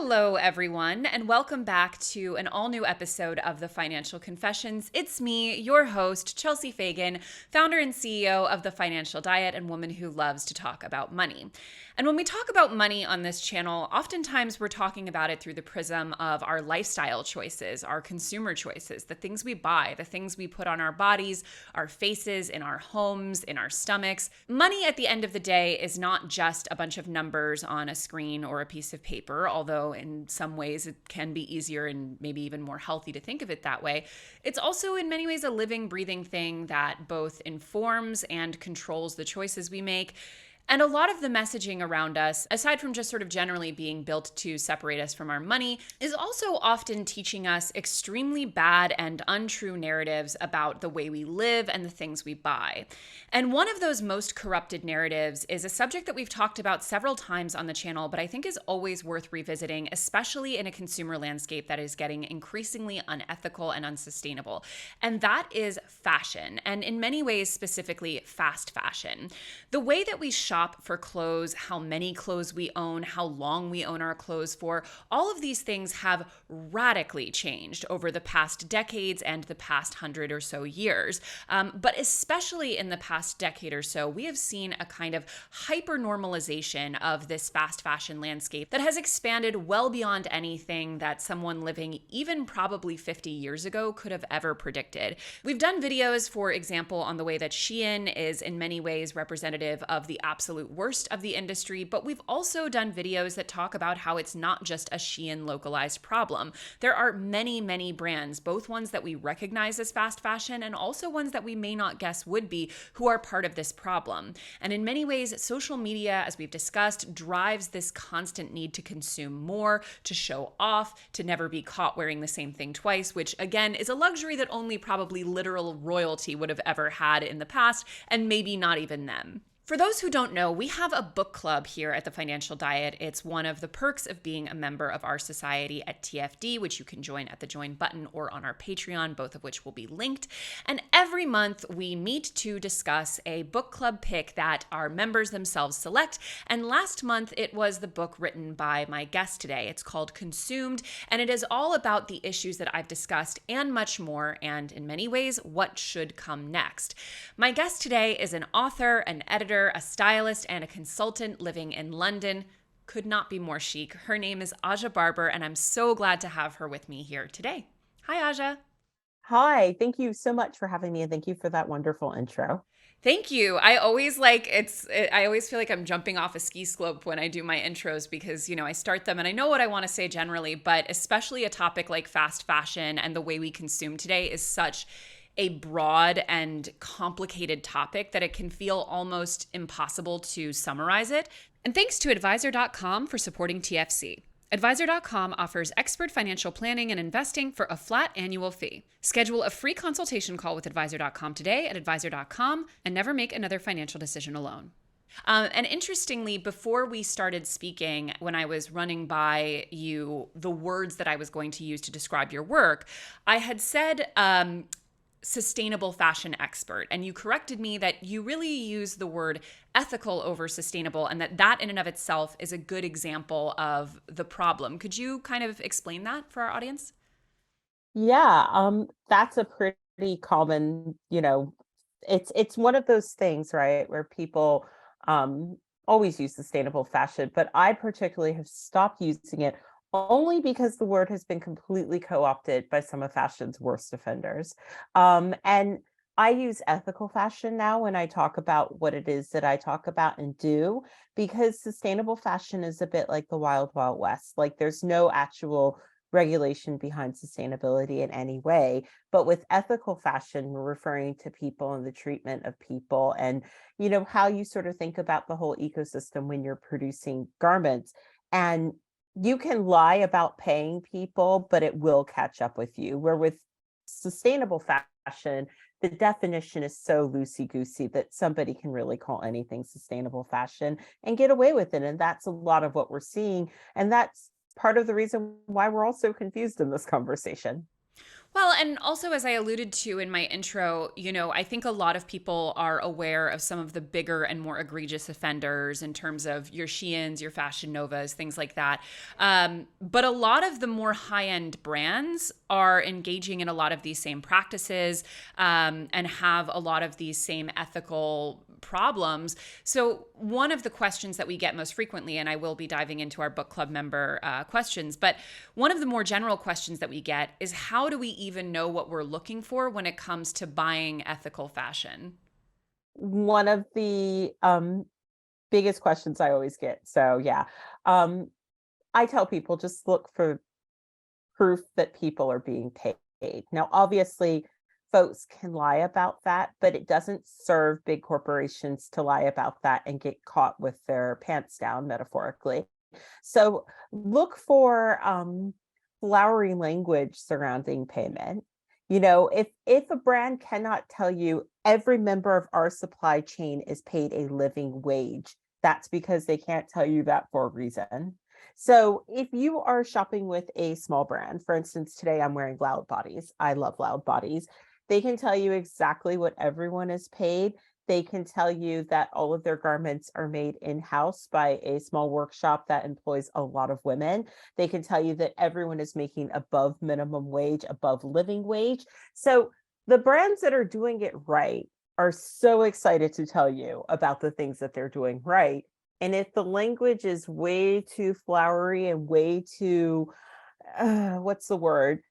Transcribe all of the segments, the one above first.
Hello, everyone, and welcome back to an all new episode of The Financial Confessions. It's me, your host, Chelsea Fagan, founder and CEO of The Financial Diet and woman who loves to talk about money. And when we talk about money on this channel, oftentimes we're talking about it through the prism of our lifestyle choices, our consumer choices, the things we buy, the things we put on our bodies, our faces, in our homes, in our stomachs. Money at the end of the day is not just a bunch of numbers on a screen or a piece of paper, although in some ways it can be easier and maybe even more healthy to think of it that way. It's also in many ways a living, breathing thing that both informs and controls the choices we make. And a lot of the messaging around us, aside from just sort of generally being built to separate us from our money, is also often teaching us extremely bad and untrue narratives about the way we live and the things we buy. And one of those most corrupted narratives is a subject that we've talked about several times on the channel, but I think is always worth revisiting, especially in a consumer landscape that is getting increasingly unethical and unsustainable. And that is fashion, and in many ways, specifically fast fashion. The way that we shop for clothes, how many clothes we own, how long we own our clothes for, all of these things have radically changed over the past decades and the past 100 or so years. But especially in the past decade or so, we have seen a kind of hyper-normalization of this fast fashion landscape that has expanded well beyond anything that someone living even probably 50 years ago could have ever predicted. We've done videos, for example, on the way that Shein is in many ways representative of the absolute worst of the industry, but we've also done videos that talk about how it's not just a Shein localized problem. There are many, many brands, both ones that we recognize as fast fashion and also ones that we may not guess would be, who are part of this problem. And in many ways, social media, as we've discussed, drives this constant need to consume more, to show off, to never be caught wearing the same thing twice, which again is a luxury that only probably literal royalty would have ever had in the past, and maybe not even them. For those who don't know, we have a book club here at The Financial Diet. It's one of the perks of being a member of our society at TFD, which you can join at the join button or on our Patreon, both of which will be linked. And every month we meet to discuss a book club pick that our members themselves select. And last month it was the book written by my guest today. It's called Consumed, and it is all about the issues that I've discussed and much more, and in many ways, what should come next. My guest today is an author, an editor, a stylist, and a consultant living in London. Could not be more chic. Her name is Aja Barber, and I'm so glad to have her with me here today. Hi, Aja. Hi, thank you so much for having me, and thank you for that wonderful intro. Thank you. I always feel like I'm jumping off a ski slope when I do my intros because, I start them and I know what I want to say generally, but especially a topic like fast fashion and the way we consume today is such a broad and complicated topic that it can feel almost impossible to summarize it. And thanks to advisor.com for supporting TFC. Advisor.com offers expert financial planning and investing for a flat annual fee. Schedule a free consultation call with Advisor.com today at advisor.com and never make another financial decision alone. And interestingly, before we started speaking, when I was running by you the words that I was going to use to describe your work, I had said sustainable fashion expert, and you corrected me that you really use the word ethical over sustainable, and that in and of itself is a good example of the problem. Could you kind of explain that for our audience? That's a pretty common, it's one of those things, right, where people always use sustainable fashion, but I particularly have stopped using it only because the word has been completely co-opted by some of fashion's worst offenders. And I use ethical fashion now when I talk about what it is that I talk about and do, because sustainable fashion is a bit like the wild, wild west. Like there's no actual regulation behind sustainability in any way. But with ethical fashion, we're referring to people and the treatment of people and, how you sort of think about the whole ecosystem when you're producing garments. And you can lie about paying people, but it will catch up with you. Where with sustainable fashion, the definition is so loosey-goosey that somebody can really call anything sustainable fashion and get away with it. And that's a lot of what we're seeing. And that's part of the reason why we're all so confused in this conversation. Well, and also, as I alluded to in my intro, I think a lot of people are aware of some of the bigger and more egregious offenders in terms of your Sheins, your Fashion Novas, things like that. But a lot of the more high end brands are engaging in a lot of these same practices, and have a lot of these same ethical problems. So, one of the questions that we get most frequently, and I will be diving into our book club member questions, but one of the more general questions that we get is, how do we even know what we're looking for when it comes to buying ethical fashion? One of the biggest questions I always get. So yeah, um, I tell people just look for proof that people are being paid. Now, obviously, folks can lie about that, but it doesn't serve big corporations to lie about that and get caught with their pants down, metaphorically. So look for flowery language surrounding payment. If a brand cannot tell you every member of our supply chain is paid a living wage, that's because they can't tell you that for a reason. So if you are shopping with a small brand, for instance, today I'm wearing Loud Bodies. I love Loud Bodies. They can tell you exactly what everyone is paid. They can tell you that all of their garments are made in-house by a small workshop that employs a lot of women. They can tell you that everyone is making above minimum wage, above living wage. So the brands that are doing it right are so excited to tell you about the things that they're doing right. And if the language is way too flowery and way too, what's the word?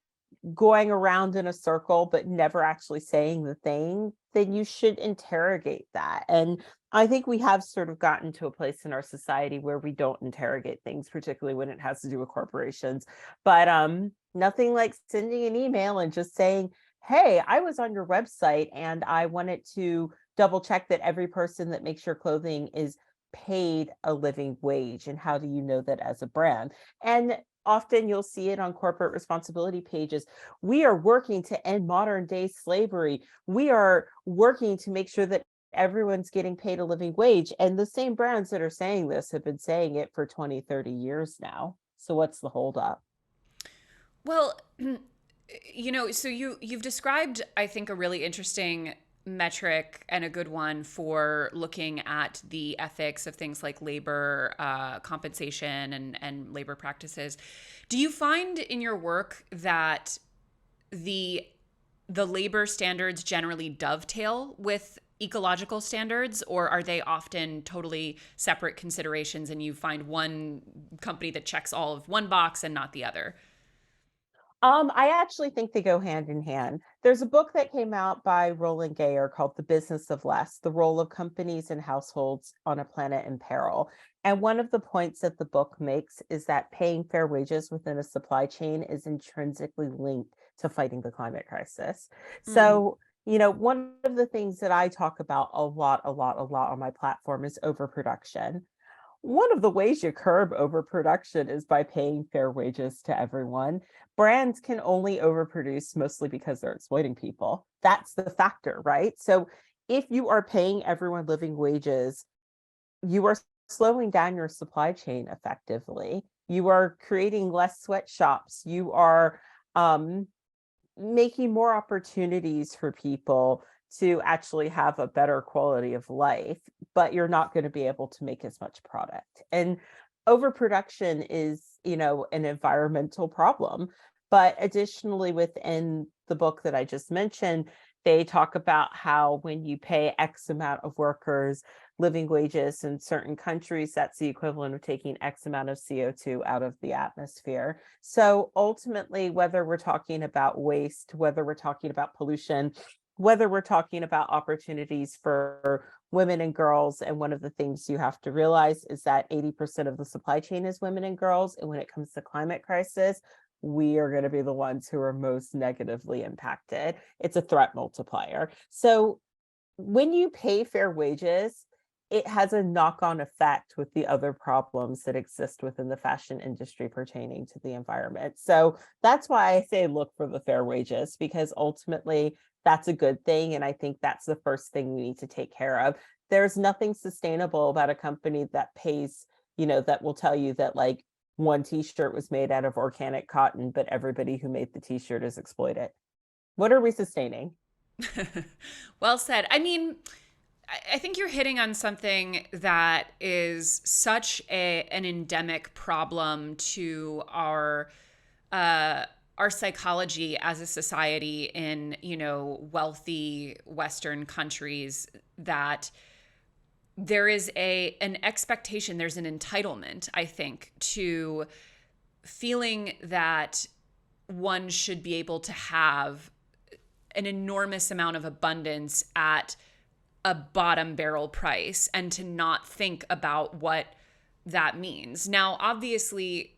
Going around in a circle but never actually saying the thing, then you should interrogate that. And I think we have sort of gotten to a place in our society where we don't interrogate things, particularly when it has to do with corporations. But nothing like sending an email and just saying, "Hey, I was on your website and I wanted to double check that every person that makes your clothing is paid a living wage. And how do you know that as a brand?" And often you'll see it on corporate responsibility pages. We are working to end modern day slavery. We are working to make sure that everyone's getting paid a living wage. And the same brands that are saying this have been saying it for 20, 30 years now. So what's the holdup? Well, so you've described, I think, a really interesting metric and a good one for looking at the ethics of things like labor compensation and labor practices. Do you find in your work that the the labor standards generally dovetail with ecological standards, or are they often totally separate considerations and you find one company that checks all of one box and not the other? I actually think they go hand in hand. There's a book that came out by Roland Gayer called The Business of Less: The Role of Companies and Households on a Planet in Peril. And one of the points that the book makes is that paying fair wages within a supply chain is intrinsically linked to fighting the climate crisis. Mm. So, one of the things that I talk about a lot on my platform is overproduction. One of the ways you curb overproduction is by paying fair wages to everyone. Brands can only overproduce mostly because they're exploiting people. That's the factor, right? So if you are paying everyone living wages, you are slowing down your supply chain effectively. You are creating less sweatshops. You are um, making more opportunities for people to actually have a better quality of life, but you're not going to be able to make as much product. And overproduction is, an environmental problem. But additionally, within the book that I just mentioned, they talk about how when you pay X amount of workers living wages in certain countries, that's the equivalent of taking X amount of CO2 out of the atmosphere. So ultimately, whether we're talking about waste, whether we're talking about pollution, whether we're talking about opportunities for women and girls, and one of the things you have to realize is that 80% of the supply chain is women and girls. And when it comes to climate crisis, we are going to be the ones who are most negatively impacted. It's a threat multiplier. So when you pay fair wages, it has a knock-on effect with the other problems that exist within the fashion industry pertaining to the environment. So that's why I say look for the fair wages, because ultimately that's a good thing. And I think that's the first thing we need to take care of. There's nothing sustainable about a company that pays, that will tell you that like one t-shirt was made out of organic cotton, but everybody who made the t-shirt is exploited. What are we sustaining? Well said. I mean, I think you're hitting on something that is such an endemic problem to our psychology as a society in, wealthy Western countries, that there is an expectation, there's an entitlement, I think, to feeling that one should be able to have an enormous amount of abundance at a bottom barrel price and to not think about what that means. Now, obviously,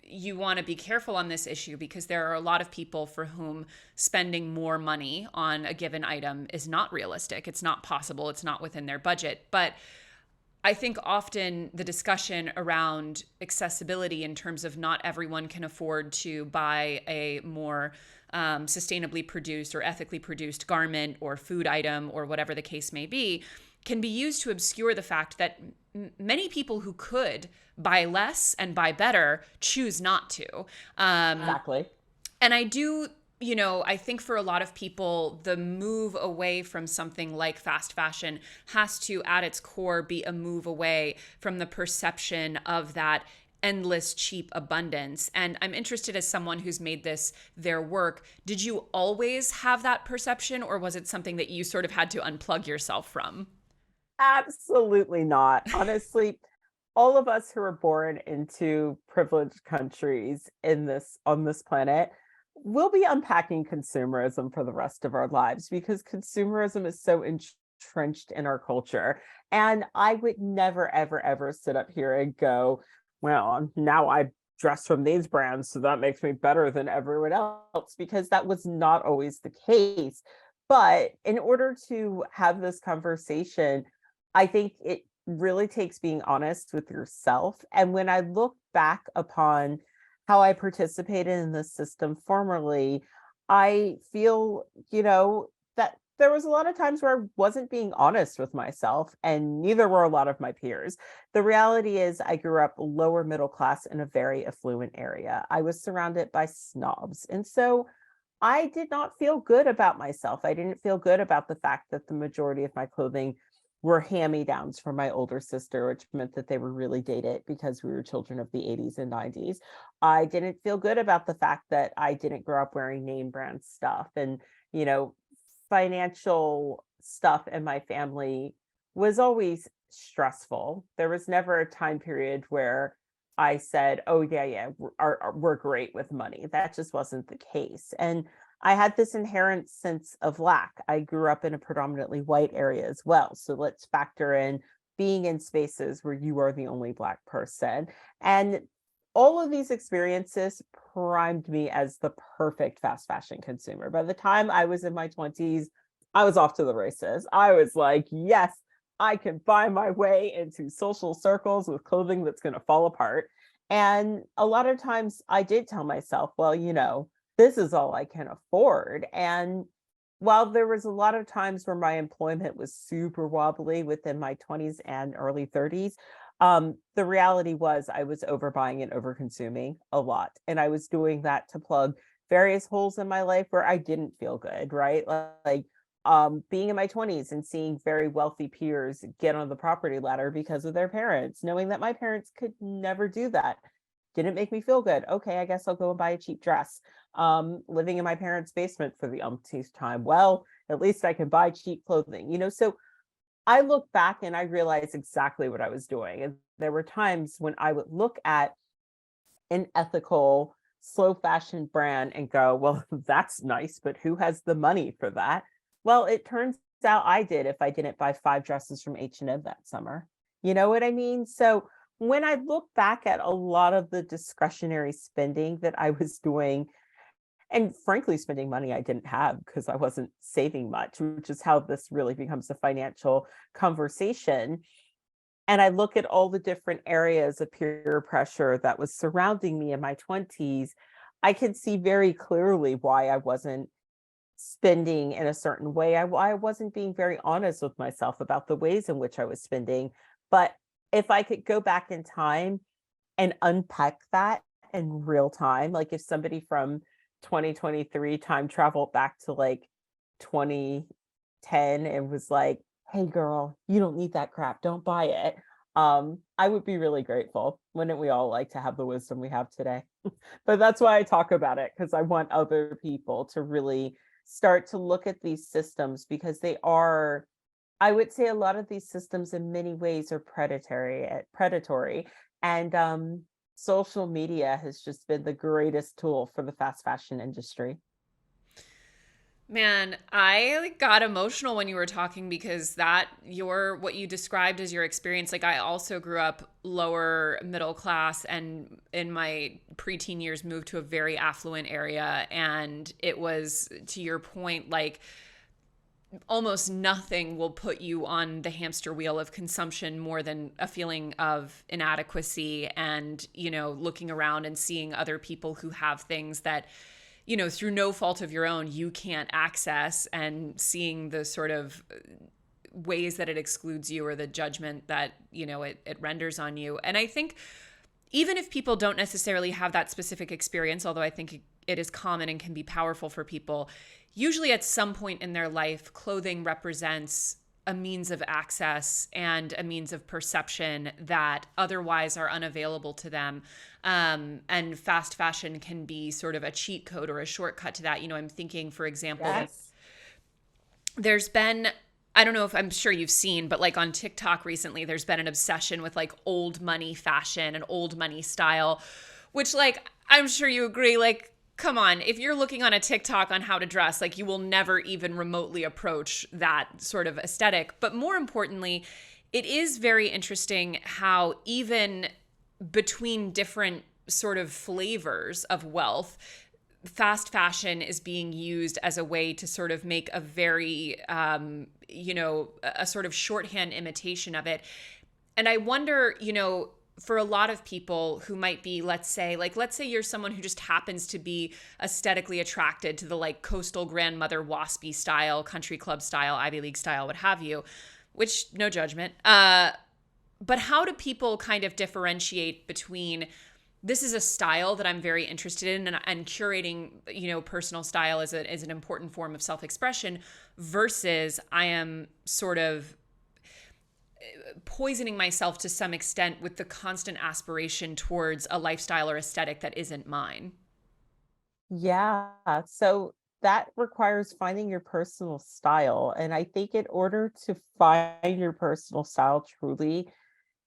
you want to be careful on this issue because there are a lot of people for whom spending more money on a given item is not realistic. It's not possible. It's not within their budget. But I think often the discussion around accessibility in terms of not everyone can afford to buy a more sustainably produced or ethically produced garment or food item or whatever the case may be can be used to obscure the fact that many people who could buy less and buy better choose not to. Exactly. And I do, I think for a lot of people, the move away from something like fast fashion has to, at its core, be a move away from the perception of that endless cheap abundance. And I'm interested, as someone who's made this their work, did you always have that perception, or was it something that you sort of had to unplug yourself from? Absolutely not. Honestly, all of us who are born into privileged countries on this planet will be unpacking consumerism for the rest of our lives because consumerism is so entrenched in our culture. And I would never, ever, ever sit up here and go, well, now I dress from these brands, so that makes me better than everyone else, because that was not always the case. But in order to have this conversation, I think it really takes being honest with yourself. And when I look back upon how I participated in the system formerly, I feel, that there was a lot of times where I wasn't being honest with myself, and neither were a lot of my peers. The reality is, I grew up lower middle class in a very affluent area. I was surrounded by snobs. And so I did not feel good about myself. I didn't feel good about the fact that the majority of my clothing were hand-me-downs from my older sister, which meant that they were really dated because we were children of the 80s and 90s. I didn't feel good about the fact that I didn't grow up wearing name brand stuff, and, you know, financial stuff in my family was always stressful. There was never a time period where I said, "Oh yeah, yeah, we're great with money." That just wasn't the case. And I had this inherent sense of lack. I grew up in a predominantly white area as well. So let's factor in being in spaces where you are the only Black person. And all of these experiences primed me as the perfect fast fashion consumer. By the time I was in my 20s, I was off to the races. I was like, yes, I can buy my way into social circles with clothing that's going to fall apart. And a lot of times I did tell myself, well, this is all I can afford. And while there was a lot of times where my employment was super wobbly within my 20s and early 30s, the reality was I was overbuying and overconsuming a lot. And I was doing that to plug various holes in my life where I didn't feel good, right? Like being in my 20s and seeing very wealthy peers get on the property ladder because of their parents, knowing that my parents could never do that, didn't make me feel good. Okay, I guess I'll go and buy a cheap dress. Living in my parents' basement for the umpteenth time. Well, at least I can buy cheap clothing, So I look back and I realize exactly what I was doing. And there were times when I would look at an ethical, slow fashion brand and go, well, that's nice, but who has the money for that? Well, it turns out I did if I didn't buy 5 dresses from H&M that summer. You know what I mean? So when I look back at a lot of the discretionary spending that I was doing, and frankly, spending money I didn't have because I wasn't saving much, which is how this really becomes a financial conversation. And I look at all the different areas of peer pressure that was surrounding me in my 20s, I can see very clearly why I wasn't spending in a certain way. I wasn't being very honest with myself about the ways in which I was spending. But if I could go back in time and unpack that in real time, like if somebody from 2023 time travel back to like 2010 and was like, "Hey girl, you don't need that crap. Don't buy it." I would be really grateful. Wouldn't we all like to have the wisdom we have today? But that's why I talk about it, because I want other people to really start to look at these systems, because they are, I would say a lot of these systems in many ways are predatory. And social media has just been the greatest tool for the fast fashion industry. Man, I like got emotional when you were talking because that your what you described as your experience, like I also grew up lower middle class and in my preteen years moved to a very affluent area, and it was to your point, like almost nothing will put you on the hamster wheel of consumption more than a feeling of inadequacy and, looking around and seeing other people who have things that, through no fault of your own, you can't access, and seeing the sort of ways that it excludes you or the judgment that, it renders on you. And I think even if people don't necessarily have that specific experience, although I think it is common and can be powerful for people, usually at some point in their life, clothing represents a means of access and a means of perception that otherwise are unavailable to them. And fast fashion can be sort of a cheat code or a shortcut to that. I'm thinking, for example, that Yes. there's been, I don't know if I'm sure you've seen, but like on TikTok recently, there's been an obsession with like old money fashion and old money style, which, like, I'm sure you agree, like, come on, if you're looking on a TikTok on how to dress, like, you will never even remotely approach that sort of aesthetic. But more importantly, it is very interesting how even between different sort of flavors of wealth, fast fashion is being used as a way to sort of make a very, a sort of shorthand imitation of it. And I wonder, for a lot of people who might be, let's say you're someone who just happens to be aesthetically attracted to the like coastal grandmother waspy style, country club style, Ivy League style, what have you, which no judgment. But how do people kind of differentiate between this is a style that I'm very interested in, and curating, personal style is an important form of self-expression, versus I am sort of poisoning myself to some extent with the constant aspiration towards a lifestyle or aesthetic that isn't mine? Yeah. So that requires finding your personal style. And I think in order to find your personal style truly,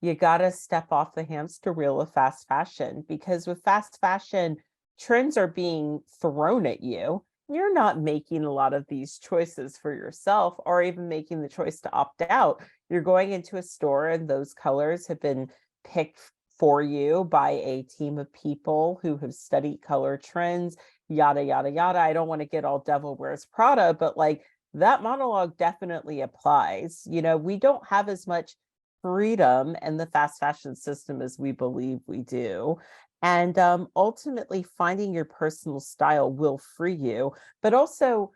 you got to step off the hamster wheel of fast fashion, because with fast fashion, trends are being thrown at you. You're not making a lot of these choices for yourself or even making the choice to opt out. You're going into a store and those colors have been picked for you by a team of people who have studied color trends, yada, yada, yada. I don't want to get all devil wears Prada, but like that monologue definitely applies. We don't have as much freedom in the fast fashion system as we believe we do. And ultimately, finding your personal style will free you. But also,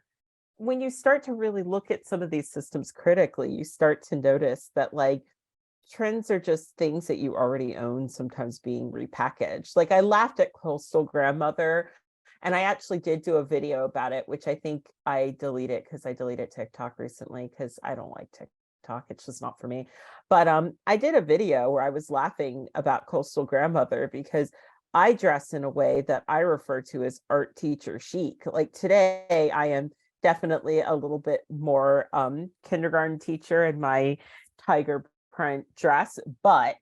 when you start to really look at some of these systems critically, you start to notice that like trends are just things that you already own, sometimes being repackaged. Like I laughed at Coastal Grandmother, and I actually did do a video about it, which I think I deleted because I deleted TikTok recently because I don't like TikTok. It's just not for me. But I did a video where I was laughing about Coastal Grandmother because I dress in a way that I refer to as art teacher chic. Like today, I am definitely a little bit more kindergarten teacher in my tiger print dress, but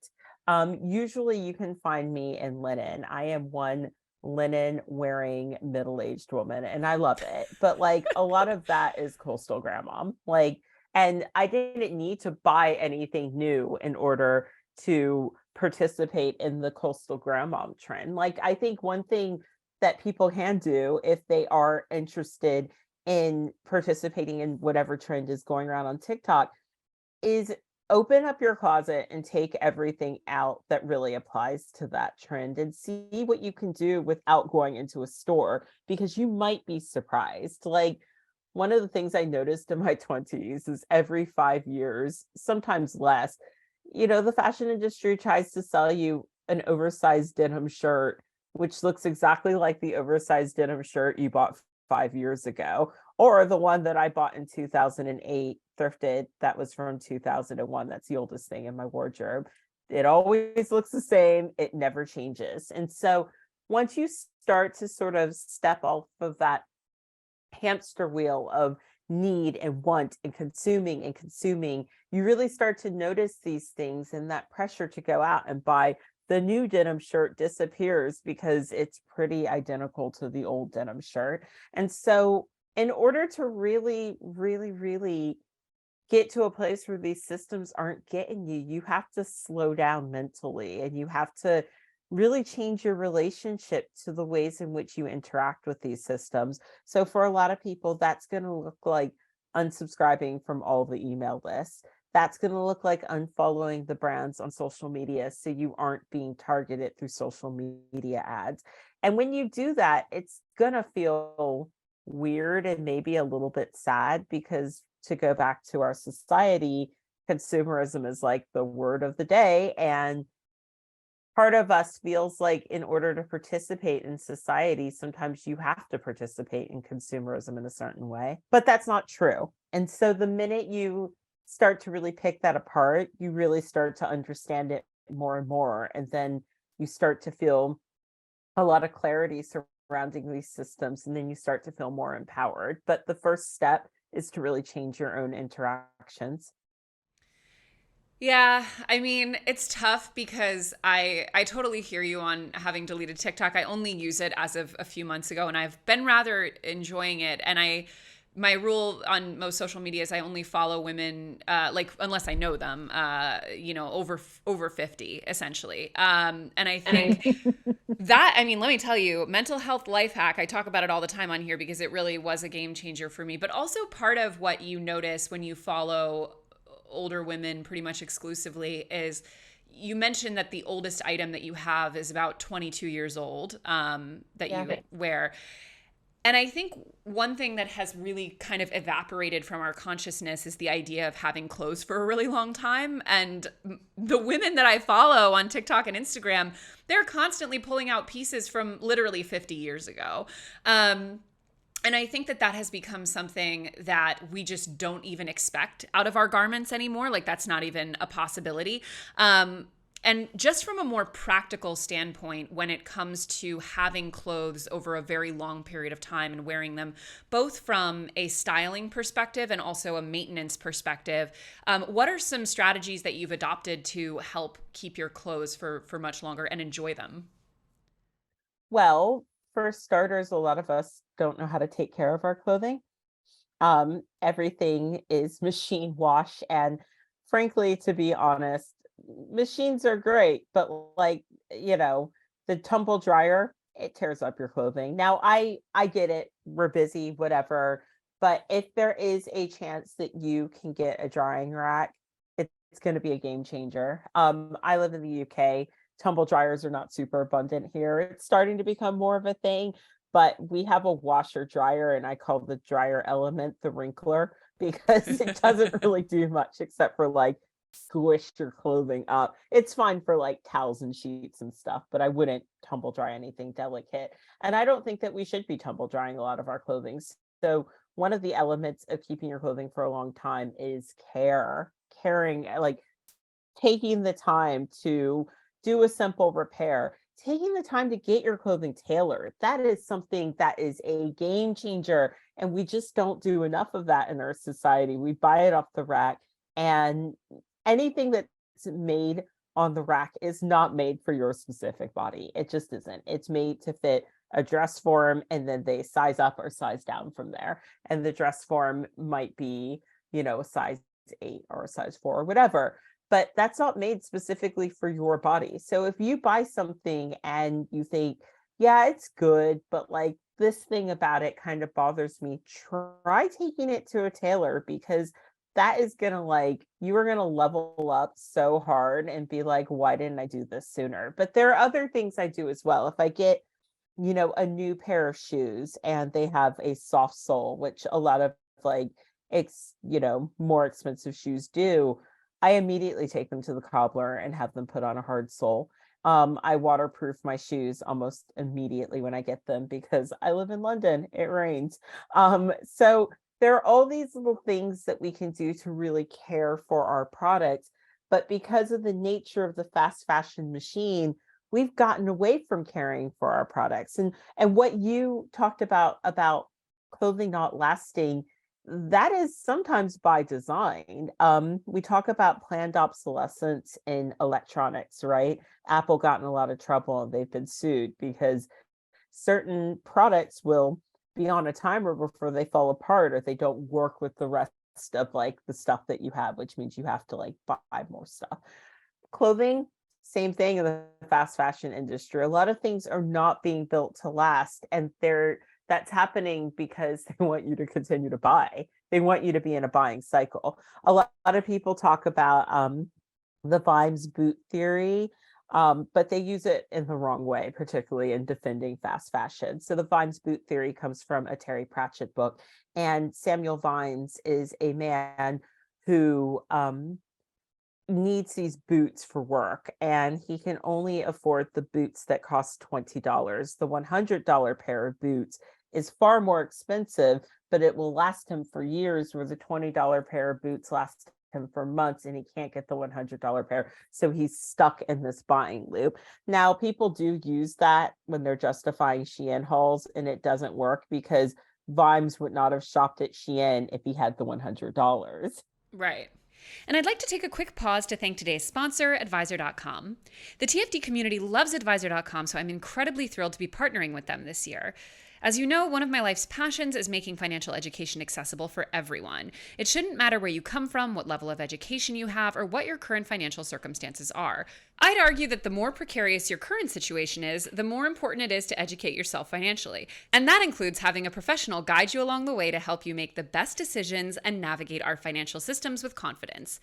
usually you can find me in linen. I am one linen wearing middle-aged woman and I love it. But like a lot of that is coastal grandma. Like, and I didn't need to buy anything new in order to participate in the coastal grandma trend. Like I think one thing that people can do if they are interested in participating in whatever trend is going around on TikTok is open up your closet and take everything out that really applies to that trend and see what you can do without going into a store, because you might be surprised. Like one of the things I noticed in my 20s is every 5 years, sometimes less, the fashion industry tries to sell you an oversized denim shirt which looks exactly like the oversized denim shirt you bought 5 years ago, or the one that I bought in 2008, thrifted, that was from 2001. That's the oldest thing in my wardrobe. It always looks the same, it never changes. And so once you start to sort of step off of that hamster wheel of need and want and consuming, you really start to notice these things, and that pressure to go out and buy the new denim shirt disappears because it's pretty identical to the old denim shirt. And so, in order to really, really, really get to a place where these systems aren't getting you, you have to slow down mentally, and you have to really change your relationship to the ways in which you interact with these systems. So for a lot of people, that's going to look like unsubscribing from all the email lists. That's going to look like unfollowing the brands on social media so you aren't being targeted through social media ads. And when you do that, it's going to feel weird and maybe a little bit sad, because to go back to our society, consumerism is like the word of the day. And part of us feels like in order to participate in society, sometimes you have to participate in consumerism in a certain way, but that's not true. And so the minute you start to really pick that apart, you really start to understand it more and more. And then you start to feel a lot of clarity surrounding these systems. And then you start to feel more empowered. But the first step is to really change your own interactions. Yeah, I mean, it's tough because I totally hear you on having deleted TikTok. I only use it as of a few months ago, and I've been rather enjoying it. And my rule on most social media is I only follow women, like unless I know them, over 50 essentially. And I think that, I mean, let me tell you, mental health life hack. I talk about it all the time on here because it really was a game changer for me. But also part of what you notice when you follow older women pretty much exclusively is, you mentioned that the oldest item that you have is about 22 years old, that Yeah. you wear. And I think one thing that has really kind of evaporated from our consciousness is the idea of having clothes for a really long time. And the women that I follow on TikTok and Instagram, they're constantly pulling out pieces from literally 50 years ago. And I think that that has become something that we just don't even expect out of our garments anymore. Like that's not even a possibility. And just from a more practical standpoint, when it comes to having clothes over a very long period of time and wearing them, both from a styling perspective and also a maintenance perspective, what are some strategies that you've adopted to help keep your clothes for much longer and enjoy them? Well, for starters, a lot of us don't know how to take care of our clothing. Everything is machine wash. And frankly, to be honest, machines are great, but like, the tumble dryer, it tears up your clothing. Now, I get it. We're busy, whatever. But if there is a chance that you can get a drying rack, it's going to be a game changer. I live in the UK. Tumble dryers are not super abundant here. It's starting to become more of a thing, but we have a washer dryer, and I call the dryer element the wrinkler because it doesn't really do much except for like squish your clothing up. It's fine for like towels and sheets and stuff, but I wouldn't tumble dry anything delicate. And I don't think that we should be tumble drying a lot of our clothing. So one of the elements of keeping your clothing for a long time is caring, like taking the time to do a simple repair, taking the time to get your clothing tailored. That is something that is a game changer. And we just don't do enough of that in our society. We buy it off the rack, and anything that's made on the rack is not made for your specific body. It just isn't. It's made to fit a dress form, and then they size up or size down from there. And the dress form might be, a size 8 or a size 4 or whatever, but that's not made specifically for your body. So if you buy something and you think, yeah, it's good, but like this thing about it kind of bothers me, try taking it to a tailor, because that is going to, like, you are going to level up so hard and be like, why didn't I do this sooner? But there are other things I do as well. If I get, a new pair of shoes and they have a soft sole, which a lot of like, more expensive shoes do, I immediately take them to the cobbler and have them put on a hard sole. I waterproof my shoes almost immediately when I get them because I live in London. It rains. So there are all these little things that we can do to really care for our products. But because of the nature of the fast fashion machine, we've gotten away from caring for our products. And what you talked about clothing not lasting, that is sometimes by design. We talk about planned obsolescence in electronics, right? Apple got in a lot of trouble and they've been sued because certain products will be on a timer before they fall apart or they don't work with the rest of like the stuff that you have, which means you have to like buy more stuff. Clothing, same thing in the fast fashion industry. A lot of things are not being built to last, and that's happening because they want you to continue to buy. They want you to be in a buying cycle. A lot of people talk about the Vimes boot theory, but they use it in the wrong way, particularly in defending fast fashion. So the Vimes boot theory comes from a Terry Pratchett book, and Samuel Vimes is a man who needs these boots for work, and he can only afford the boots that cost $20. The $100 pair of boots is far more expensive, but it will last him for years, where the $20 pair of boots lasts him for months and he can't get the $100 pair. So he's stuck in this buying loop. Now, people do use that when they're justifying Shein hauls, and it doesn't work because Vimes would not have shopped at Shein if he had the $100. Right. And I'd like to take a quick pause to thank today's sponsor, Advisor.com. The TFD community loves Advisor.com, so I'm incredibly thrilled to be partnering with them this year. As you know, one of my life's passions is making financial education accessible for everyone. It shouldn't matter where you come from, what level of education you have, or what your current financial circumstances are. I'd argue that the more precarious your current situation is, the more important it is to educate yourself financially. And that includes having a professional guide you along the way to help you make the best decisions and navigate our financial systems with confidence.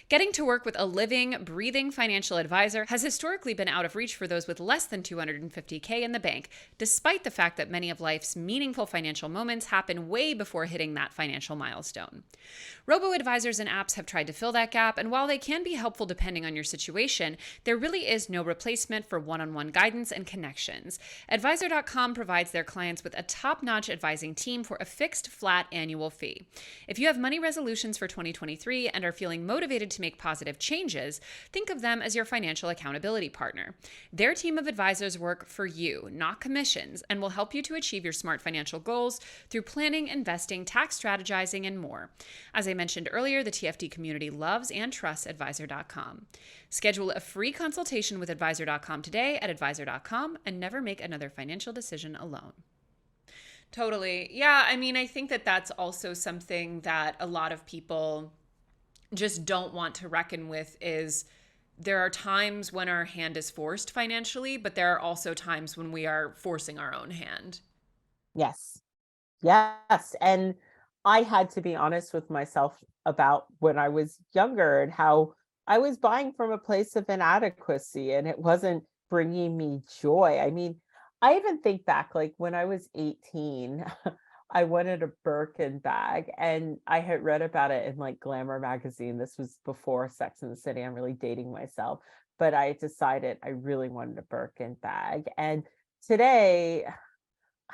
Getting to work with a living, breathing financial advisor has historically been out of reach for those with less than $250K in the bank, despite the fact that many of life's meaningful financial moments happen way before hitting that financial milestone. Robo-advisors and apps have tried to fill that gap, and while they can be helpful depending on your situation, there really is no replacement for one-on-one guidance and connections. Advisor.com provides their clients with a top-notch advising team for a fixed, flat annual fee. If you have money resolutions for 2023 and are feeling motivated to make positive changes, think of them as your financial accountability partner. Their team of advisors work for you, not commissions, and will help you to achieve your smart financial goals through planning, investing, tax strategizing, and more. As I mentioned earlier, the TFD community loves and trusts Advisor.com. Schedule a free consultation with Advisor.com today at Advisor.com and never make another financial decision alone. Totally. Yeah, I mean, I think that that's also something that a lot of people just don't want to reckon with is there are times when our hand is forced financially, but there are also times when we are forcing our own hand. Yes. Yes. And I had to be honest with myself about when I was younger and how I was buying from a place of inadequacy and it wasn't bringing me joy. I mean, I even think back like when I was 18, I wanted a Birkin bag and I had read about it in like Glamour magazine. This was before Sex and the City. I'm really dating myself, but I decided I really wanted a Birkin bag. And today,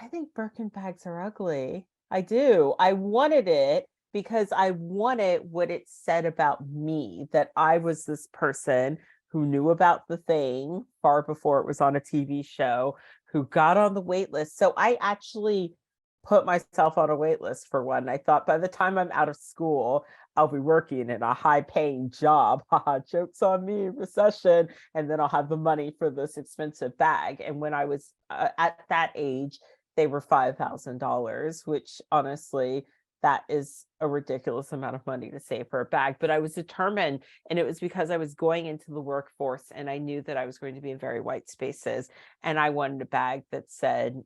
I think Birkin bags are ugly. I do. I wanted it because I wanted what it said about me, that I was this person who knew about the thing far before it was on a TV show, who got on the wait list. So I actually put myself on a wait list for one. I thought by the time I'm out of school, I'll be working in a high paying job. Haha, jokes on me, recession. And then I'll have the money for this expensive bag. And when I was at that age, they were $5,000, which honestly, that is a ridiculous amount of money to save for a bag. But I was determined, and it was because I was going into the workforce and I knew that I was going to be in very white spaces. And I wanted a bag that said,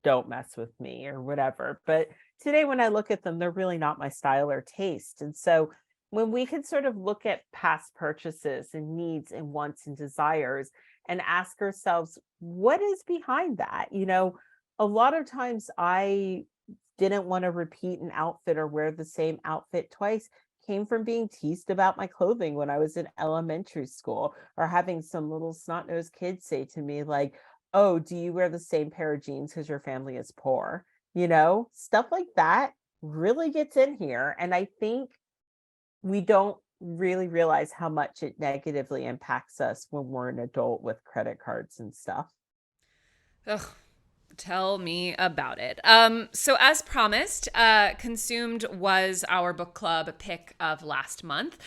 don't mess with me or whatever. But today, when I look at them, they're really not my style or taste. And so when we can sort of look at past purchases and needs and wants and desires and ask ourselves, what is behind that? You know, a lot of times I didn't want to repeat an outfit or wear the same outfit twice. came from being teased about my clothing when I was in elementary school, or having some little snot-nosed kid say to me, like, oh, do you wear the same pair of jeans because your family is poor? Stuff like that really gets in here. And I think we don't really realize how much it negatively impacts us when we're an adult with credit cards and stuff. Ugh, tell me about it. So as promised, Consumed was our book club pick of last month.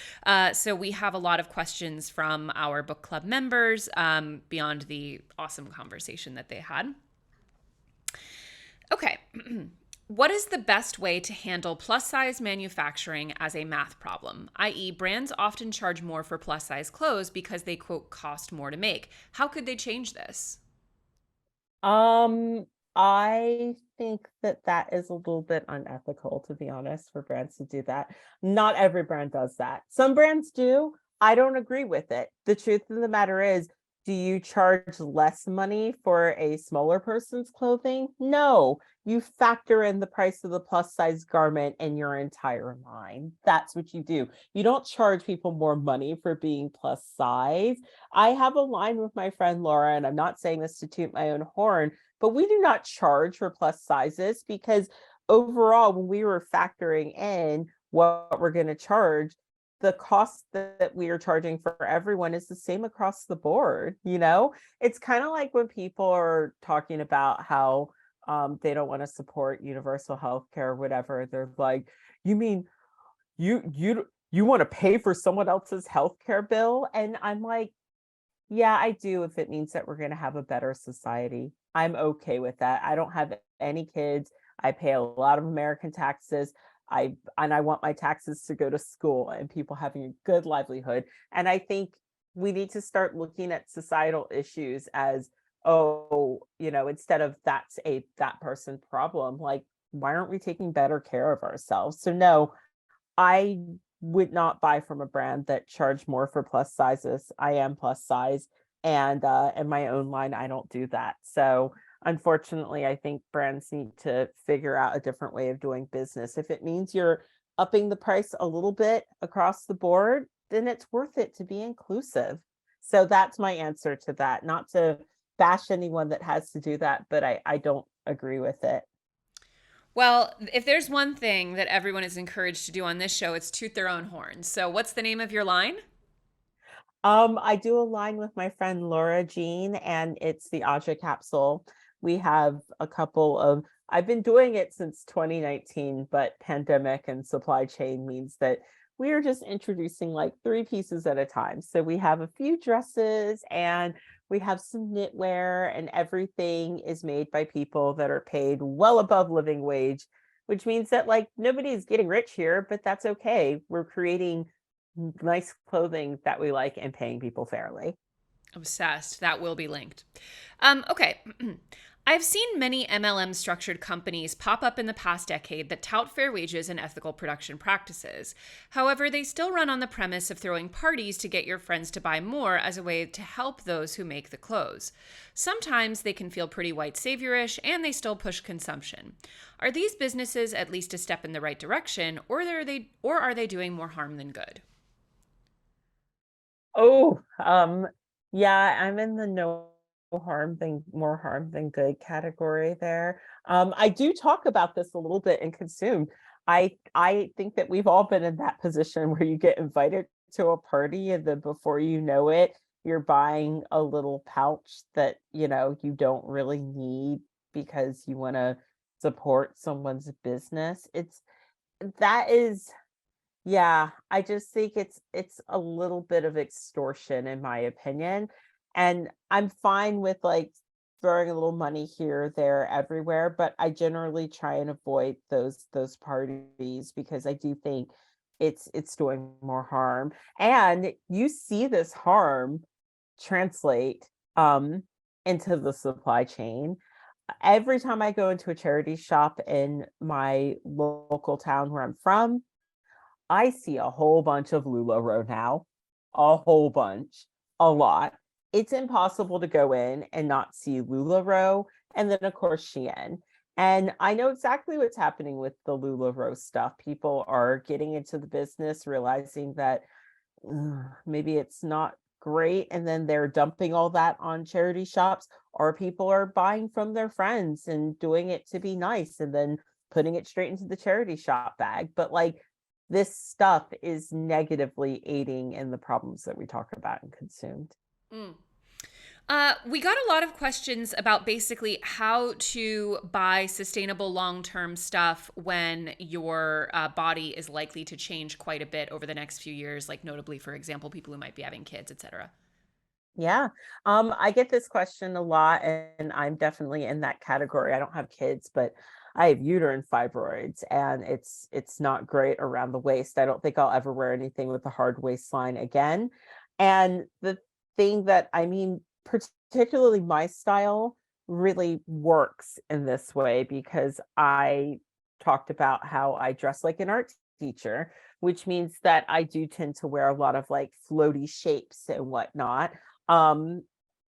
So we have a lot of questions from our book club members beyond the awesome conversation that they had. Okay. What is the best way to handle plus size manufacturing as a math problem? i.e., brands often charge more for plus size clothes because they, quote, cost more to make. How could they change this? Um, I think that that is a little bit unethical, to be honest, for brands to do that. Not every brand does that. Some brands do. I don't agree with it. The truth of the matter is, do you charge less money for a smaller person's clothing? No, you factor in the price of the plus size garment in your entire line. That's what you do. You don't charge people more money for being plus size. I have a line with my friend Laura, and I'm not saying this to toot my own horn, but we do not charge for plus sizes because overall, when we were factoring in what we're going to charge, the cost that we are charging for everyone is the same across the board. It's kind of like when people are talking about how they don't want to support universal health care or whatever. They're like, you mean you want to pay for someone else's healthcare bill? And I'm like, yeah, I do, if it means that we're going to have a better society. I'm okay with that. I don't have any kids. I pay a lot of American taxes. I want my taxes to go to school and people having a good livelihood. And I think we need to start looking at societal issues as, oh, instead of that person problem, like, why aren't we taking better care of ourselves? So no, I would not buy from a brand that charged more for plus sizes. I am plus size, and in my own line, I don't do that. So unfortunately, I think brands need to figure out a different way of doing business. If it means you're upping the price a little bit across the board, then it's worth it to be inclusive. So that's my answer to that. Not to bash anyone that has to do that, but I don't agree with it. Well, if there's one thing that everyone is encouraged to do on this show, it's toot their own horn. So, what's the name of your line? I do a line with my friend Laura Jean, and it's the Aja Capsule. We have a couple of, I've been doing it since 2019, but pandemic and supply chain means that we are just introducing like 3 pieces at a time. So we have a few dresses and we have some knitwear, and everything is made by people that are paid well above living wage, which means that like nobody's getting rich here, but that's okay. We're creating nice clothing that we like and paying people fairly. Obsessed. That will be linked. Okay. I've seen many MLM structured companies pop up in the past decade that tout fair wages and ethical production practices. However, they still run on the premise of throwing parties to get your friends to buy more as a way to help those who make the clothes. Sometimes they can feel pretty white saviorish and they still push consumption. Are these businesses at least a step in the right direction, or are they doing more harm than good? Oh, yeah, I'm in the more harm than good category there. I do talk about this a little bit in Consumed. I think that we've all been in that position where you get invited to a party and then before you know it, you're buying a little pouch that, you don't really need because you want to support someone's business. That is Yeah, I just think it's a little bit of extortion in my opinion. And I'm fine with like throwing a little money here, there, everywhere, but I generally try and avoid those parties because I do think it's doing more harm. And you see this harm translate into the supply chain. Every time I go into a charity shop in my local town where I'm from, I see a whole bunch of LuLaRoe now, a whole bunch, a lot. It's impossible to go in and not see LuLaRoe, and then of course Shein. And I know exactly what's happening with the LuLaRoe stuff. People are getting into the business, realizing that maybe it's not great, and then they're dumping all that on charity shops, or people are buying from their friends and doing it to be nice and then putting it straight into the charity shop bag. But like, this stuff is negatively aiding in the problems that we talk about and consumed. Mm. We got a lot of questions about basically how to buy sustainable long-term stuff when your body is likely to change quite a bit over the next few years, like notably, for example, people who might be having kids, etc. Yeah. I get this question a lot, and I'm definitely in that category. I don't have kids, but I have uterine fibroids, and it's not great around the waist. I don't think I'll ever wear anything with a hard waistline again. And the thing that I mean, particularly my style really works in this way because I talked about how I dress like an art teacher, which means that I do tend to wear a lot of like floaty shapes and whatnot. um,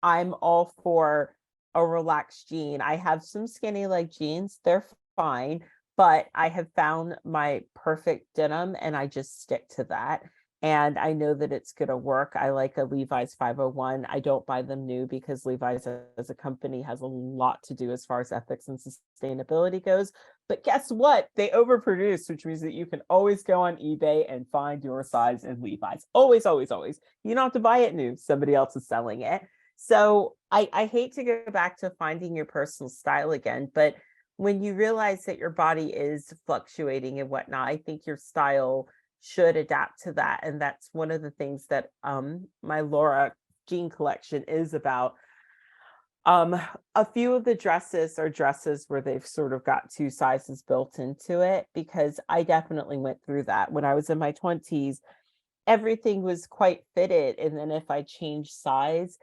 I'm all for a relaxed jean. I have some skinny leg jeans, they're fine, but I have found my perfect denim and I just stick to that. And I know that it's going to work. I like a Levi's 501. I don't buy them new because Levi's as a company has a lot to do as far as ethics and sustainability goes. But guess what? They overproduce, which means that you can always go on eBay and find your size in Levi's. Always, always, always. You don't have to buy it new. Somebody else is selling it. So I hate to go back to finding your personal style again, but when you realize that your body is fluctuating and whatnot, I think your style should adapt to that. And that's one of the things that my Laura jean collection is about. A few of the dresses are dresses where they've sort of got two sizes built into it, because I definitely went through that when I was in my 20s. Everything was quite fitted, and then if I changed size,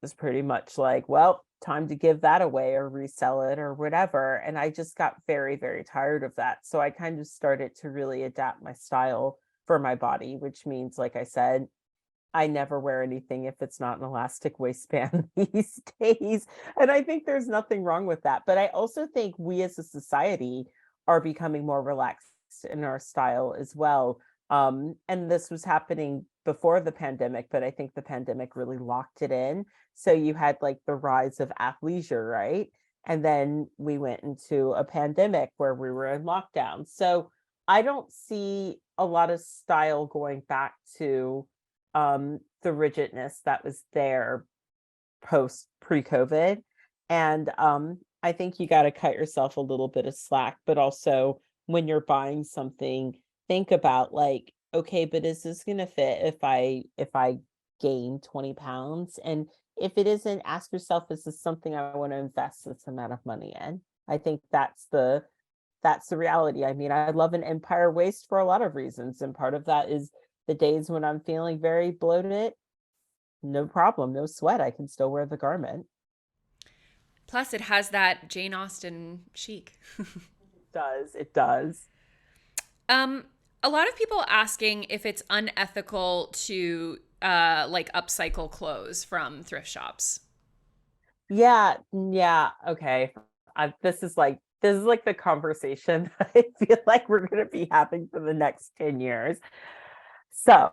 was pretty much like, well, time to give that away or resell it or whatever. And I just got very, very tired of that. So I kind of started to really adapt my style for my body, which means, like I said, I never wear anything if it's not an elastic waistband these days. And I think there's nothing wrong with that. But I also think we as a society are becoming more relaxed in our style as well. And this was happening before the pandemic, but I think the pandemic really locked it in. So you had like the rise of athleisure, right? And then we went into a pandemic where we were in lockdown. So I don't see a lot of style going back to the rigidness that was there post pre-COVID. And I think you got to cut yourself a little bit of slack, but also when you're buying something, think about like, okay, but is this going to fit if I gain 20 pounds? And if it isn't, ask yourself, is this something I want to invest this amount of money in? I think that's the reality. I mean, I love an empire waist for a lot of reasons, and part of that is the days when I'm feeling very bloated, no problem, no sweat. I can still wear the garment. Plus, it has that Jane Austen chic. It does. Um, a lot of people asking if it's unethical to like upcycle clothes from thrift shops. Yeah, yeah, okay. This is like the conversation that I feel like we're going to be having for the next 10 years. So,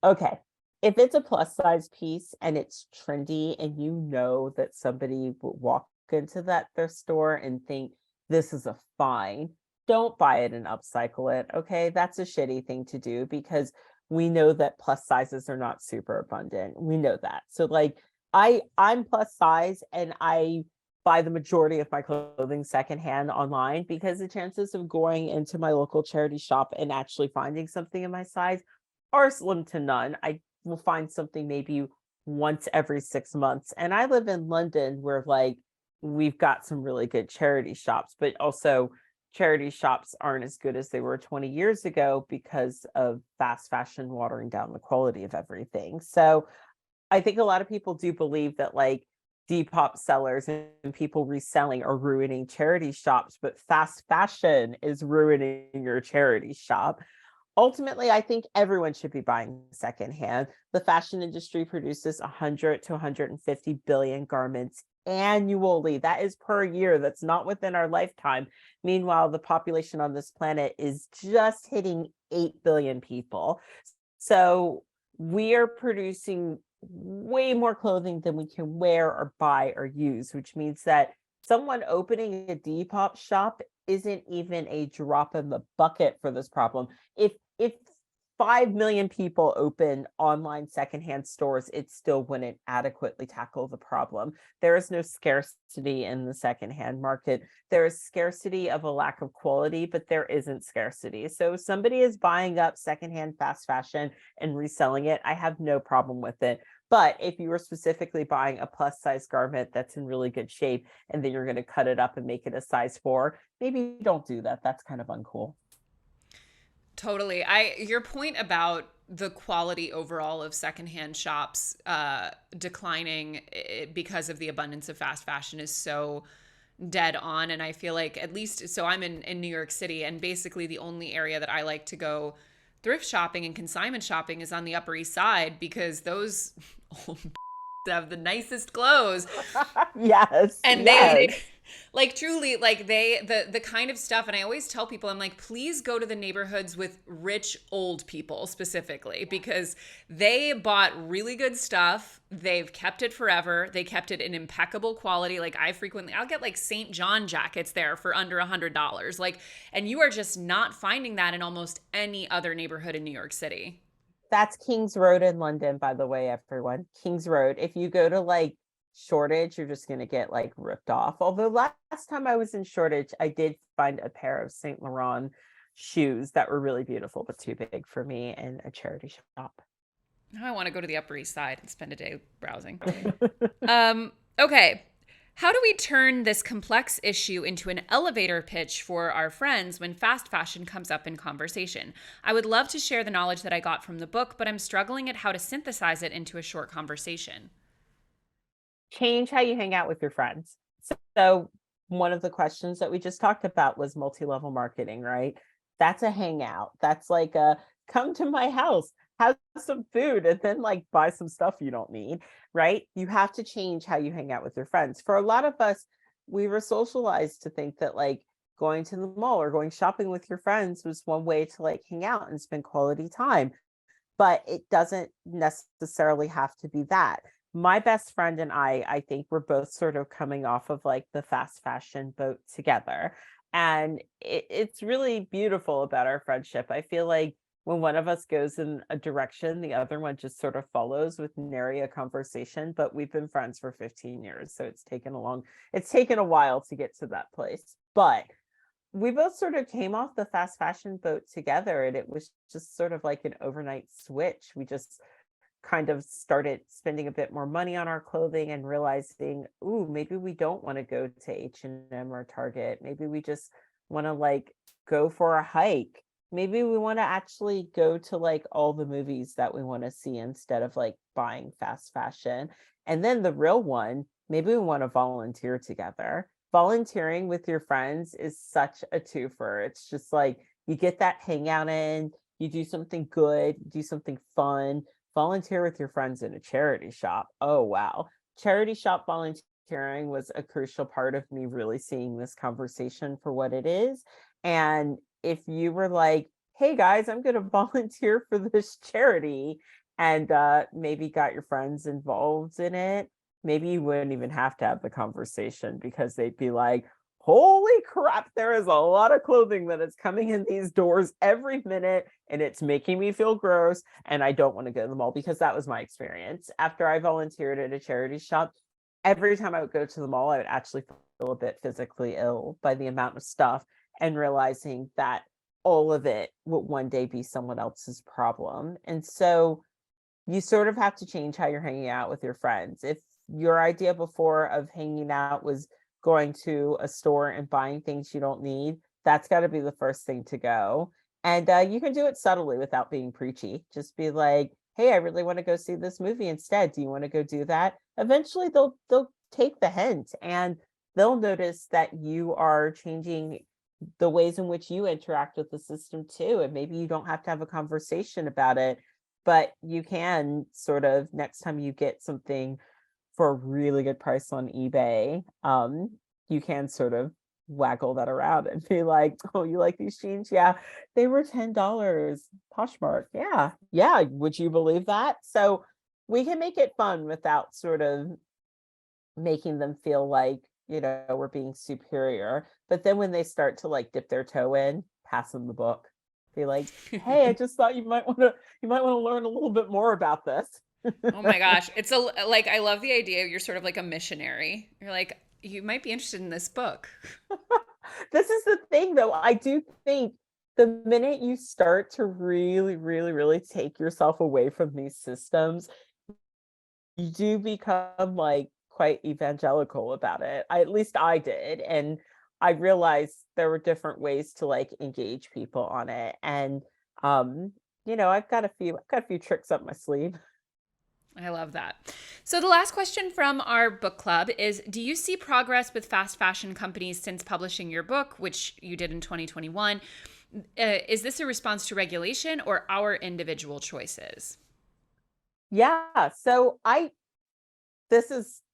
okay. If it's a plus size piece and it's trendy and you know that somebody would walk into that their store and think this is a fine, don't buy it and upcycle it. Okay. That's a shitty thing to do because we know that plus sizes are not super abundant. We know that. So like I'm plus size and I buy the majority of my clothing secondhand online because the chances of going into my local charity shop and actually finding something in my size are slim to none. I will find something maybe once every 6 months. And I live in London where like we've got some really good charity shops, but also charity shops aren't as good as they were 20 years ago because of fast fashion watering down the quality of everything. So I think a lot of people do believe that like Depop sellers and people reselling are ruining charity shops, but fast fashion is ruining your charity shop. Ultimately, I think everyone should be buying secondhand. The fashion industry produces 100 to 150 billion garments annually. That is per year. That's not within our lifetime. Meanwhile, the population on this planet is just hitting 8 billion people. So we are producing way more clothing than we can wear or buy or use, which means that someone opening a Depop shop isn't even a drop in the bucket for this problem. If 5 million people open online secondhand stores, it still wouldn't adequately tackle the problem. There is no scarcity in the secondhand market. There is scarcity of a lack of quality, but there isn't scarcity. So if somebody is buying up secondhand fast fashion and reselling it, I have no problem with it. But if you were specifically buying a plus size garment that's in really good shape and then you're going to cut it up and make it a size 4, maybe don't do that. That's kind of uncool. Totally. Your point about the quality overall of secondhand shops declining because of the abundance of fast fashion is so dead on. And I feel like, at least, so I'm in New York City, and basically the only area that I like to go thrift shopping and consignment shopping is on the Upper East Side, because those old have the nicest clothes. Yes, And they yes. like, truly, like, the kind of stuff, and I always tell people, I'm like, please go to the neighborhoods with rich old people specifically, because they bought really good stuff. They've kept it forever. They kept it in impeccable quality. Like, I'll get like St. John jackets there for under $100. Like, and you are just not finding that in almost any other neighborhood in New York City. That's King's Road in London, by the way, everyone. King's Road. If you go to like Shoreditch, you're just going to get like ripped off. Although last time I was in Shoreditch, I did find a pair of Saint Laurent shoes that were really beautiful, but too big for me in a charity shop. Now I want to go to the Upper East Side and spend a day browsing. Okay. How do we turn this complex issue into an elevator pitch for our friends when fast fashion comes up in conversation? I would love to share the knowledge that I got from the book, but I'm struggling at how to synthesize it into a short conversation. Change how you hang out with your friends. So one of the questions that we just talked about was multi-level marketing, right? That's a hangout. That's like a come to my house, have some food, and then like buy some stuff you don't need, right? You have to change how you hang out with your friends. For a lot of us, we were socialized to think that like going to the mall or going shopping with your friends was one way to like hang out and spend quality time, but it doesn't necessarily have to be that. My best friend and I think we're both sort of coming off of like the fast fashion boat together. And it's really beautiful about our friendship. I feel like when one of us goes in a direction, the other one just sort of follows with nary a conversation. But we've been friends for 15 years. So it's taken a while to get to that place. But we both sort of came off the fast fashion boat together, and it was just sort of like an overnight switch. We just kind of started spending a bit more money on our clothing and realizing, ooh, maybe we don't want to go to H&M or Target. Maybe we just want to like go for a hike. Maybe we want to actually go to like all the movies that we want to see instead of like buying fast fashion. And then the real one, maybe we want to volunteer together. Volunteering with your friends is such a twofer. It's just like you get that hangout in, you do something good, do something fun. Volunteer with your friends in a charity shop. Oh, wow. Charity shop volunteering was a crucial part of me really seeing this conversation for what it is. And if you were like, hey guys, I'm going to volunteer for this charity, and maybe got your friends involved in it, maybe you wouldn't even have to have the conversation, because they'd be like, holy crap, there is a lot of clothing that is coming in these doors every minute, and it's making me feel gross, and I don't want to go to the mall. Because that was my experience. After I volunteered at a charity shop, every time I would go to the mall, I would actually feel a bit physically ill by the amount of stuff, and realizing that all of it would one day be someone else's problem. And so you sort of have to change how you're hanging out with your friends. If your idea before of hanging out was going to a store and buying things you don't need, that's got to be the first thing to go. And you can do it subtly without being preachy. Just be like, hey, I really want to go see this movie instead. Do you want to go do that? Eventually they'll take the hint, and they'll notice that you are changing the ways in which you interact with the system too. And maybe you don't have to have a conversation about it, but you can sort of, next time you get something for a really good price on eBay, you can sort of waggle that around and be like, "Oh, you like these jeans? Yeah, they were $10. Poshmark. Yeah. Yeah. Would you believe that?" So we can make it fun without sort of making them feel like, we're being superior. But then when they start to like dip their toe in, pass them the book. Be like, "Hey, I just thought you might want to learn a little bit more about this." Oh my gosh. It's a like I love the idea you're sort of like a missionary. You're like you might be interested in this book. This is the thing though. I do think the minute you start to really, really, really take yourself away from these systems, you do become like quite evangelical about it. At least I did. And I realized there were different ways to like engage people on it. And I've got a few tricks up my sleeve. I love that. So the last question from our book club is, do you see progress with fast fashion companies since publishing your book, which you did in 2021? Is this a response to regulation or our individual choices? Yeah. So I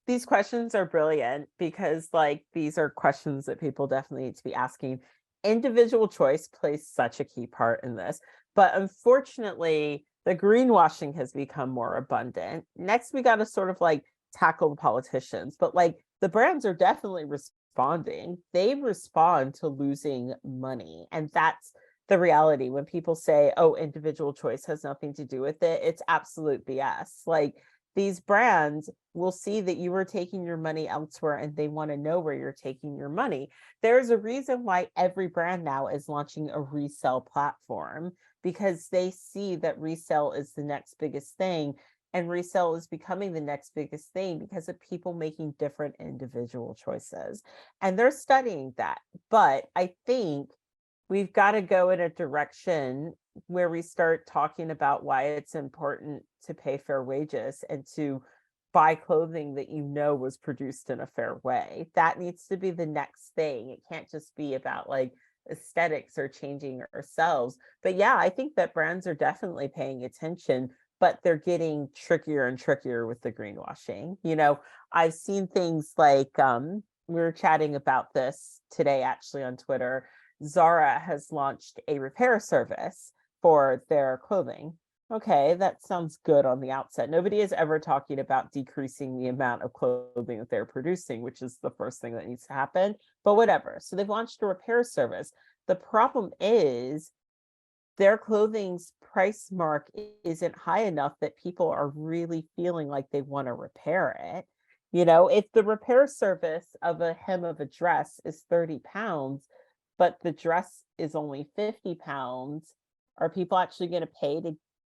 these questions are brilliant because like these are questions that people definitely need to be asking. Individual choice plays such a key part in this, but unfortunately the greenwashing has become more abundant. Next we got to sort of like tackle the politicians, but like the brands are definitely responding. They respond to losing money, and that's the reality. When people say, "Oh, individual choice has nothing to do with it," it's absolute BS. Like these brands will see that you are taking your money elsewhere and they want to know where you're taking your money. There's a reason why every brand now is launching a resale platform, because they see that resale is the next biggest thing. And resale is becoming the next biggest thing because of people making different individual choices. And they're studying that. But I think we've got to go in a direction where we start talking about why it's important to pay fair wages and to buy clothing that was produced in a fair way. That needs to be the next thing. It can't just be about like aesthetics or changing ourselves. But yeah, I think that brands are definitely paying attention, but they're getting trickier and trickier with the greenwashing. I've seen things like we were chatting about this today actually on Twitter. Zara has launched a repair service for their clothing. Okay, that sounds good on the outset. Nobody is ever talking about decreasing the amount of clothing that they're producing, which is the first thing that needs to happen, but whatever. So they've launched a repair service. The problem is their clothing's price mark isn't high enough that people are really feeling like they want to repair it. If the repair service of a hem of a dress is 30 pounds, but the dress is only 50 pounds, are people actually going to pay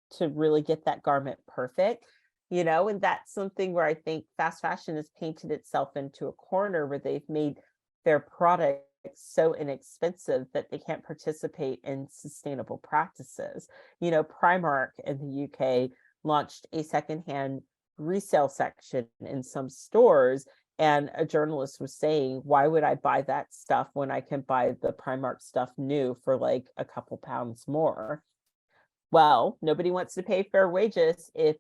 to really get that garment perfect? And that's something where I think fast fashion has painted itself into a corner where they've made their product so inexpensive that they can't participate in sustainable practices. Primark in the UK launched a secondhand resale section in some stores, and a journalist was saying, "Why would I buy that stuff when I can buy the Primark stuff new for like a couple pounds more?" Well, nobody wants to pay fair wages if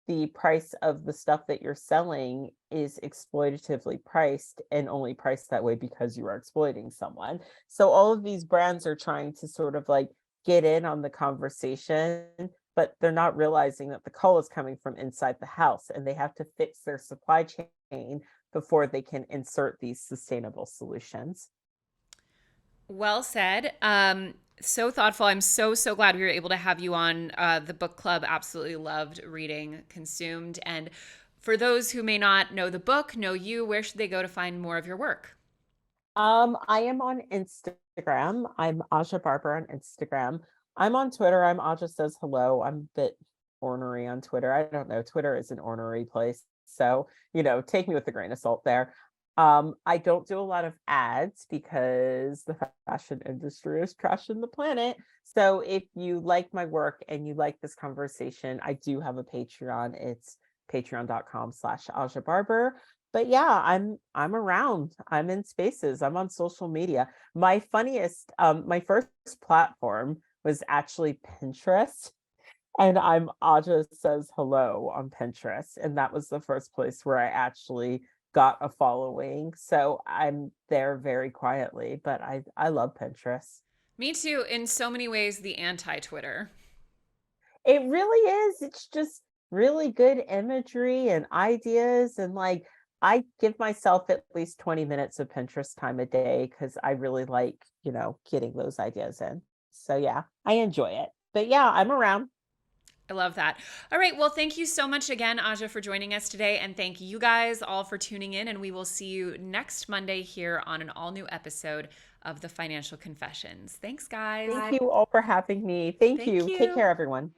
the price of the stuff that you're selling is exploitatively priced and only priced that way because you are exploiting someone. So all of these brands are trying to sort of like get in on the conversation, but they're not realizing that the call is coming from inside the house and they have to fix their supply chain before they can insert these sustainable solutions. Well said. So thoughtful. I'm so glad we were able to have you on the book club. Absolutely loved reading Consumed. And for those who may not know the book, know you, where should they go to find more of your work? I am on Instagram. I'm Aja Barber on Instagram. I'm on Twitter. I'm Aja Says Hello. I'm a bit ornery on Twitter. I don't know. Twitter is an ornery place. So, take me with a grain of salt there. I don't do a lot of ads because the fashion industry is trashing the planet. So if you like my work and you like this conversation, I do have a Patreon. It's patreon.com/Aja Barber. But yeah, I'm around. I'm in spaces. I'm on social media. My first platform was actually Pinterest. And I'm Aja says hello on Pinterest, and that was the first place where I actually got a following. So I'm there very quietly, but I love Pinterest. Me too, in so many ways, the anti Twitter. It really is. It's just really good imagery and ideas. And like, I give myself at least 20 minutes of Pinterest time a day because I really like, getting those ideas in. So yeah, I enjoy it. But yeah, I'm around. I love that. All right. Well, thank you so much again, Aja, for joining us today. And thank you guys all for tuning in. And we will see you next Monday here on an all new episode of the Financial Confessions. Thanks, guys. Thank you all for having me. Thank Thank you. Take you. care, everyone.